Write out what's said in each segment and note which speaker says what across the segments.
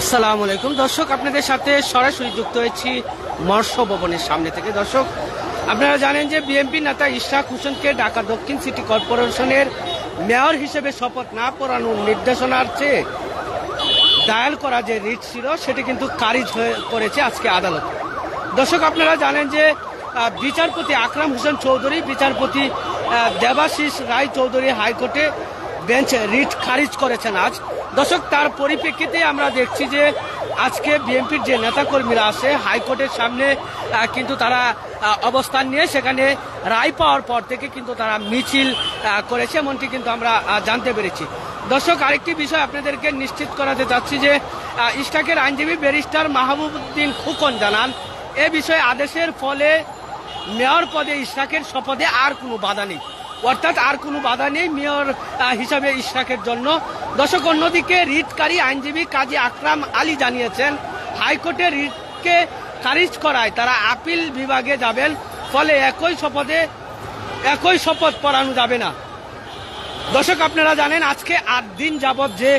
Speaker 1: আসসালামু আলাইকুম দর্শক, আপনাদের সাথে সরাসরি যুক্ত হয়েছি মৎস্য ভবনের সামনে থেকে। দর্শক, আপনারা জানেন যে বিএনপি নেতা ইশরাক হোসেনকে ঢাকা দক্ষিণ সিটি কর্পোরেশনের মেয়র হিসেবে শপথ না পড়ানোর নির্দেশনার চেয়ে দায়ের করা যে রিট ছিল সেটি কিন্তু খারিজ করেছে আজকে আদালত। দর্শক, আপনারা জানেন যে বিচারপতি আকরাম হোসেন চৌধুরী, বিচারপতি দেবাশিস রায় চৌধুরী হাইকোর্টে বেঞ্চ রিট খারিজ করেছেন আজ। দর্শক, তার পরিপ্রেক্ষিতে আমরা দেখছি যে আজকে বিএনপির যে নেতাকর্মীরা আছে হাইকোর্টের সামনে কিন্তু তারা অবস্থান নিয়ে সেখানে রায় পাওয়ার পর থেকে কিন্তু তারা মিছিল করেছে, এমনটি কিন্তু আমরা জানতে পেরেছি। দর্শক, আরেকটি বিষয় আপনাদেরকে নিশ্চিত করাতে চাচ্ছি যে ইশরাকের আইনজীবী ব্যারিস্টার মাহবুবউদ্দিন খোকন জানান, এ বিষয়ে আদেশের ফলে মেয়র পদে ইশরাকের শপথে আর কোনো বাধা নেই, অর্থাৎ আর কোনো বাধা নেই মেয়র হিসাবে ইশরাকের জন্য। দর্শক, অন্যদিকে রিটকারী আইনজীবী কাজী আকরাম আলী জানিয়েছেন হাইকোর্টের রিটকে খারিজ করায় তারা আপিল বিভাগে যাবেন, ফলে একই শপথ পড়ানো যাবে না। দর্শক, আপনারা জানেন আজকে ৮ দিন যাবৎ যে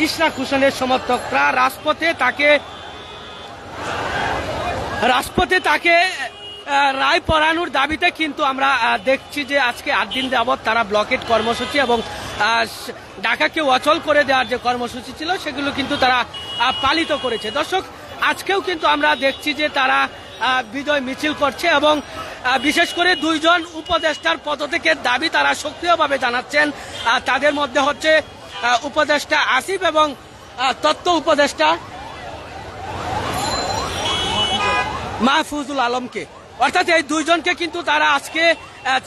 Speaker 1: ইশরাক হোসেনের সমর্থকরা রাজপথে তাকে রায় পড়ানোর দাবিতে কিন্তু আমরা দেখছি যে আজকে ৮ দিন যাবৎ তারা ব্লকেট কর্মসূচি এবং ঢাকাকে অচল করে দেওয়ার যে কর্মসূচি ছিল সেগুলো কিন্তু তারা পালিত করেছে। দর্শক, আজকেও কিন্তু আমরা দেখছি যে তারা বিজয় মিছিল করছে এবং বিশেষ করে 2 জন উপদেষ্টার পদত্যাগের দাবি তারা সক্রিয়ভাবে জানাচ্ছেন। তাদের মধ্যে হচ্ছে উপদেষ্টা আসিফ এবং তথ্য উপদেষ্টা মাহফুজুল আলমকে, অর্থাৎ এই 2 জনকে কিন্তু তারা আজকে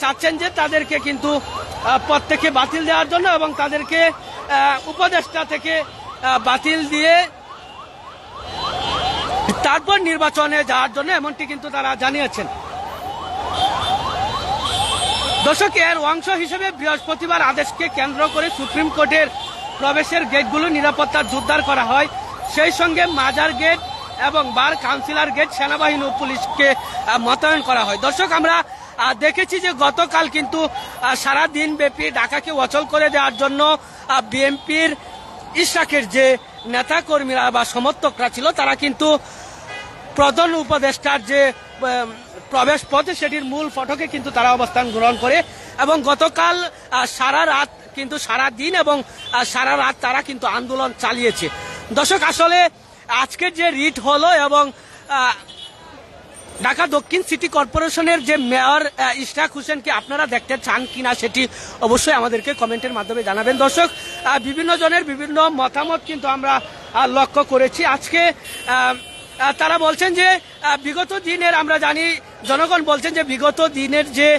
Speaker 1: চাচ্ছেন যে তাদেরকে কিন্তু পদ থেকে বাতিল দেওয়ার জন্য এবং তাদেরকে উপদেষ্টা থেকে বাতিল দিয়ে তারপর নির্বাচনে যাওয়ার জন্য, এমনটি কিন্তু তারা জানিয়েছেন। দর্শক, এর অংশ হিসেবে বৃহস্পতিবার আদেশকে কেন্দ্র করে সুপ্রিম কোর্টের প্রবেশের গেটগুলো নিরাপত্তা জোরদার করা হয়, সেই সঙ্গে মাজার গেট এবং বার কাউন্সিলর গেট সেনাবাহিনী ও পুলিশকে মোতায়েন করা হয়। দর্শক, আমরা দেখেছি যে গতকাল কিন্তু সারা দিন ব্যাপী ঢাকাকে অচল করে দেওয়ার জন্য বিএনপির ইশরাকের যে নেতাকর্মীরা বা সমর্থকরা ছিল তারা কিন্তু প্রধান উপদেষ্টার যে প্রবেশ পথে সেটির মূল ফটকে কিন্তু তারা অবস্থান গ্রহণ করে এবং গতকাল সারা দিন এবং সারা রাত তারা কিন্তু আন্দোলন চালিয়েছে। দর্শক, আসলে আজকের যে রিট হলো এবং ঢাকা দক্ষিণ সিটি কর্পোরেশনের যে মেয়র ইশরাক হোসেনকে আপনারা দেখতে চান কিনা সেটি অবশ্যই আমাদেরকে কমেন্টের মাধ্যমে জানাবেন। দর্শক, বিভিন্ন জনের বিভিন্ন মতামত কিন্তু আমরা লক্ষ্য করেছি। আজকে তারা বলছেন যে বিগত দিনের, আমরা জানি জনগণ বলছেন যে বিগত দিনের যে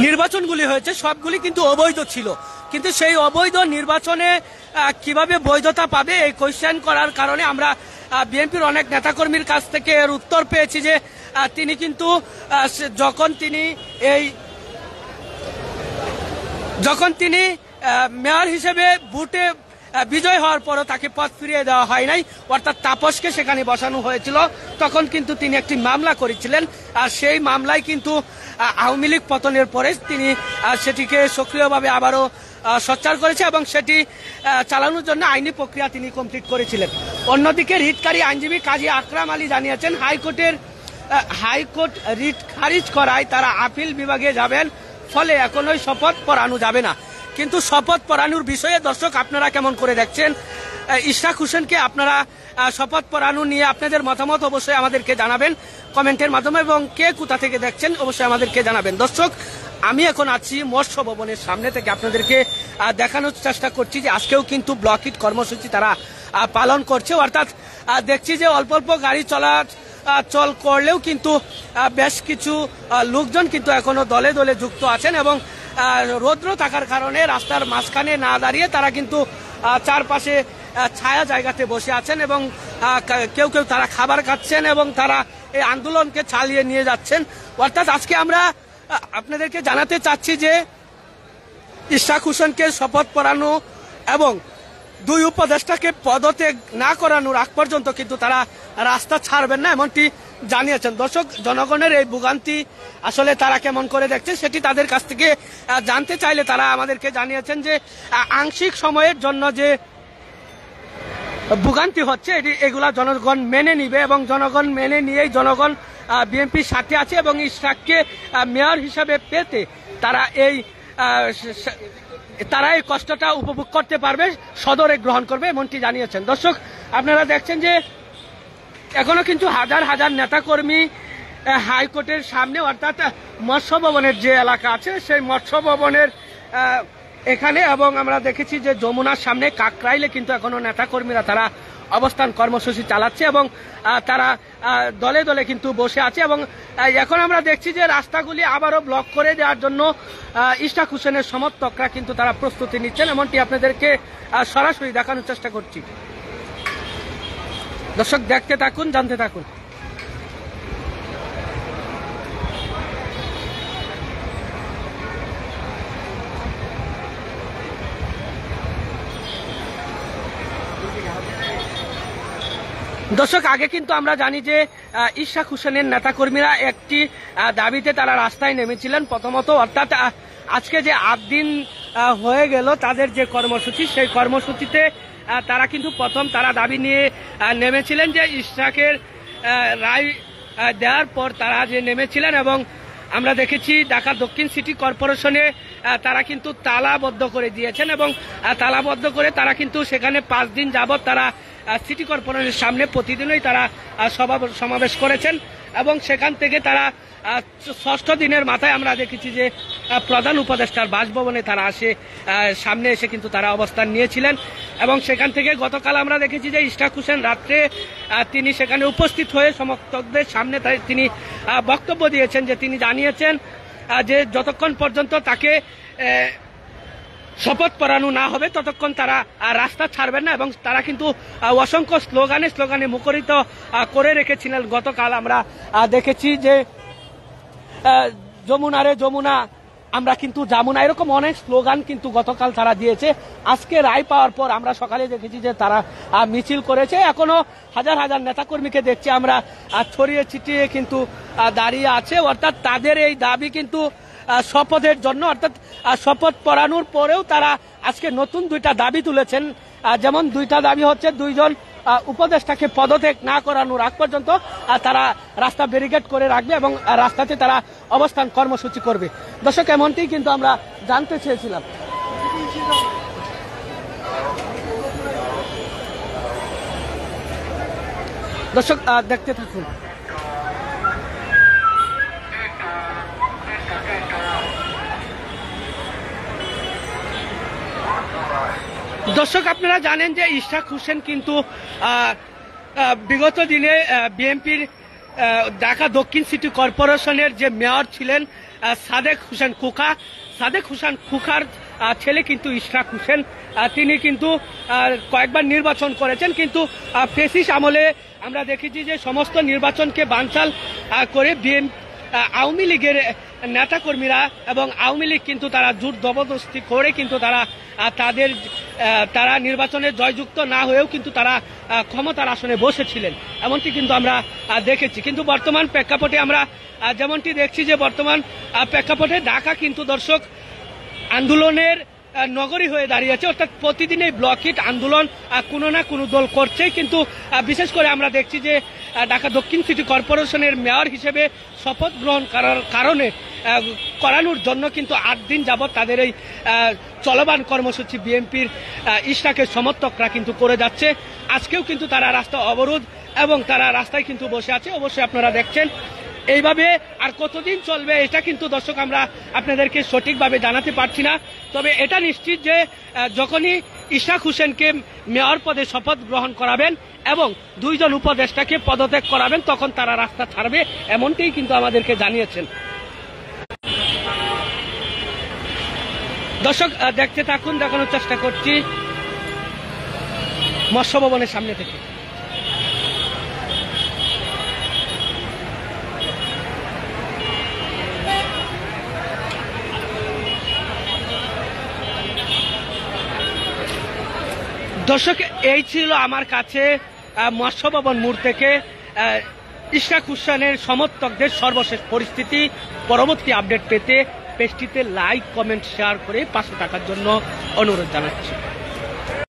Speaker 1: নির্বাচনগুলি হয়েছে সবগুলি কিন্তু অবৈধ ছিল, কিন্তু সেই অবৈধ নির্বাচনে কিভাবে বৈধতা পাবে এই কোয়েশ্চেন করার কারণে আমরা বিএনপির অনেক নেতাকর্মীর কাছ থেকে এর উত্তর পেয়েছি যে তিনি কিন্তু যখন তিনি মেয়র হিসেবে ভোটে বিজয় হওয়ার পরও তাকে পদ ফিরিয়ে দেওয়া হয় নাই, অর্থাৎ তাপসকে সেখানে বসানো হয়েছিল, তখন কিন্তু তিনি একটি মামলা করেছিলেন। আর সেই মামলায় কিন্তু আওয়ামী লীগ পতনের পরে তিনি সেটিকে সক্রিয়ভাবে আবারও সোচ্চার করেছে এবং সেটি চালানোর জন্য আইনি প্রক্রিয়া তিনি কমপ্লিট করেছিলেন। অন্যদিকে রিটকারী আইনজীবী কাজী আকরাম আলী জানিয়েছেন হাইকোর্ট রিট খারিজ করায় তারা আপিল বিভাগে যাবেন, ফলে এখনই শপথ পড়ানো যাবে না। কিন্তু শপথ পড়ানোর বিষয়ে দর্শক আপনারা কেমন করে দেখছেন ইশরাক হোসেনকে? আপনারা শপথ পড়ানো নিয়ে আপনাদের মতামত অবশ্যই আমাদেরকে জানাবেন কমেন্টের মাধ্যমে এবং কে কোথা থেকে দেখছেন অবশ্যই আমাদেরকে জানাবেন। দর্শক, আমি এখন আছি মৎস্য ভবনের সামনে থেকে আপনাদেরকে দেখানোর চেষ্টা করছি যে আজকেও কিন্তু ব্লকেট কর্মসূচি তারা পালন করছে, অর্থাৎ দেখছি যে অল্প অল্প গাড়ি চলাচল করলেও কিন্তু বেশ কিছু লোকজন কিন্তু এখনো দলে দলে যুক্ত আছেন এবং রৌদ্র থাকার কারণে রাস্তার মাঝখানে না দাঁড়িয়ে তারা কিন্তু চারপাশে ছায়া জায়গাতে বসে আছেন এবং কেউ কেউ তারা খাবার খাচ্ছেন এবং তারা এই আন্দোলনকে চালিয়ে নিয়ে যাচ্ছেন। অর্থাৎ আজকে আমরা আপনাদেরকে জানাতে চাচ্ছি যে ইশরাক হোসেনকে শপথ পড়ানো এবং 2 উপদেষ্টাকে পদত্যাগ না করানোর আগ পর্যন্ত কিন্তু তারা রাস্তা ছাড়বেন না, এমনটি জানিয়েছেন। দর্শক, জনগণের এই ভোগান্তি আসলে তারা কেমন করে দেখছে সেটি তাদের কাছ থেকে জানতে চাইলে তারা আমাদেরকে জানিয়েছেন যে আংশিক সময়ের জন্য যে ভোগান্তি হচ্ছে এগুলা জনগণ মেনে নিবে এবং জনগণ মেনে নিয়েই জনগণ বিএনপির সাথে আছে এবং ইশরাককে মেয়র হিসাবে পেতে তারা এই কষ্টটা উপভোগ করতে পারবে, সদরে গ্রহণ করবে এমনটি জানিয়েছেন। দর্শক, আপনারা দেখছেন যে এখনো কিন্তু হাজার হাজার নেতাকর্মী হাইকোর্টের সামনে অর্থাৎ মৎস্য ভবনের যে এলাকা আছে সেই মৎস্য ভবনের এখানে, এবং আমরা দেখেছি যে যমুনার সামনে কাকরাইলে কিন্তু এখনো নেতাকর্মীরা তারা অবস্থান কর্মসূচি চালাচ্ছে এবং তারা দলে দলে কিন্তু বসে আছে এবং এখন আমরা দেখছি যে রাস্তাগুলি আবারও ব্লক করে দেওয়ার জন্য ইশরাক হোসেনের সমর্থকরা কিন্তু তারা প্রস্তুতি নিচ্ছেন, এমনটি আপনাদেরকে সরাসরি দেখানোর চেষ্টা করছি। দর্শক, দেখতে থাকুন, জানতে থাকুন। দর্শক, আগে কিন্তু আমরা জানি যে ইশরাক হোসেনের নেতাকর্মীরা একটি দাবিতে তারা রাস্তায় নেমেছিলেন প্রথমত, অর্থাৎ আজকে যে 8 দিন হয়ে গেল তাদের যে কর্মসূচি, সেই কর্মসূচিতে তারা কিন্তু প্রথম তারা দাবি নিয়ে নেমেছিলেন যে ইশরাকের রায় দেওয়ার পর তারা যে নেমেছিলেন এবং আমরা দেখেছি ঢাকা দক্ষিণ সিটি কর্পোরেশনে তারা কিন্তু তালাবদ্ধ করে দিয়েছেন এবং তালাবদ্ধ করে তারা কিন্তু সেখানে 5 দিন যাবৎ তারা সিটি কর্পোরেশনের সামনে প্রতিদিনই তারা সমাবেশ করেছেন এবং সেখান থেকে তারা 6ষ্ঠ দিনের মাথায় আমরা দেখেছি যে প্রধান উপদেষ্টার বাসভবনে তারা সামনে এসে কিন্তু তারা অবস্থান নিয়েছিলেন এবং সেখান থেকে গতকাল আমরা দেখেছি যে ইশরাক হোসেন রাত্রে তিনি সেখানে উপস্থিত হয়ে সমর্থকদের সামনে তিনি বক্তব্য দিয়েছেন যে তিনি জানিয়েছেন যে যতক্ষণ পর্যন্ত তাকে শপথ পড়ানো না হবে ততক্ষণ তারা রাস্তা ছাড়বেন না এবং তারা কিন্তু অসংখ্য স্লোগানে মুখরিত করে রেখেছিলেন। গতকাল আমরা দেখেছি যে যমুনা রে যমুনা, আমরা কিন্তু যামুনা, এরকম অনেক স্লোগান কিন্তু গতকাল তারা দিয়েছে। আজকে রায় পাওয়ার পর আমরা সকালে দেখেছি যে তারা মিছিল করেছে, এখনো হাজার হাজার নেতাকর্মীকে দেখছি আমরা ছড়িয়ে ছিটিয়ে কিন্তু দাঁড়িয়ে আছে, অর্থাৎ তাদের এই দাবি কিন্তু শপথের জন্য, অর্থাৎ শপথ পড়ানোর পরেও তারা আজকে নতুন 2টা দাবি তুলেছেন। যেমন 2টা দাবি হচ্ছে 2 জন উপদেষ্টাকে পদত্যাগ না করানোর আগ পর্যন্ত তারা রাস্তা ব্যারিকেড করে রাখবে এবং রাস্তাতে তারা অবস্থান কর্মসূচি করবে। দর্শক, এমনটি কিন্তু আমরা জানতে চেয়েছিলাম। দর্শক, দেখতে থাকুন। দর্শক, আপনারা জানেন যে ইশরাক হোসেন কিন্তু বিগত দিনে বিএনপির ঢাকা দক্ষিণ সিটি কর্পোরেশনের যে মেয়র ছিলেন সাদেক হোসেন খোকার ছেলে কিন্তু ইশরাক হোসেন, তিনি কিন্তু কয়েকবার নির্বাচন করেছেন, কিন্তু ফেসিস আমলে আমরা দেখেছি যে সমস্ত নির্বাচনকে বানচাল করে আওয়ামী লীগের নেতাকর্মীরা এবং আওয়ামী লীগ কিন্তু তারা জোর জবরদস্তি করে কিন্তু তারা নির্বাচনে জয়যুক্ত না হয়েও কিন্তু তারা ক্ষমতার আসনে বসেছিলেন, এমনটি কিন্তু আমরা দেখেছি। কিন্তু বর্তমান প্রেক্ষাপটে আমরা যেমনটি দেখছি যে বর্তমান প্রেক্ষাপটে ঢাকা কিন্তু দর্শক আন্দোলনের নগরী হয়ে দাঁড়িয়েছে, অর্থাৎ প্রতিদিন এই ব্লকহিট আন্দোলন কোনো না কোনো দল করছে, কিন্তু বিশেষ করে আমরা দেখছি যে ঢাকা দক্ষিণ সিটি কর্পোরেশনের মেয়র হিসেবে শপথ গ্রহণ করানোর জন্য কিন্তু 8 দিন যাবৎ তাদের এই চলমান কর্মসূচি বিএনপির ইশরাকের সমর্থকরা কিন্তু করে যাচ্ছে। আজকেও কিন্তু তারা রাস্তা অবরোধ এবং তারা রাস্তায় কিন্তু বসে আছে। অবশ্যই আপনারা দেখছেন এইভাবে আর কতদিন চলবে এটা কিন্তু দর্শক আমরা আপনাদেরকে সঠিকভাবে জানাতে পারছি না, তবে এটা নিশ্চিত যে যখনই ইশরাক হোসেনকে মেয়র পদে শপথ গ্রহণ করাবেন এবং 2 জন উপদেষ্টাকে পদত্যাগ করাবেন তখন তারা রাস্তা ছাড়বে, এমনটাই কিন্তু আমাদেরকে জানিয়েছেন। দর্শক, দেখতে থাকুন, দেখানোর চেষ্টা করছি মৎস্য ভবনের সামনে থেকে। দর্শক, এই ছিল আমার কাছে মৎস্য ভবন মোড় থেকে ইশরাক হোসেনের সমর্থকদের সর্বশেষ পরিস্থিতি। পরবর্তী আপডেট পেতে পেজটিতে লাইক, কমেন্ট, শেয়ার করে পাশে থাকার জন্য অনুরোধ জানাচ্ছি।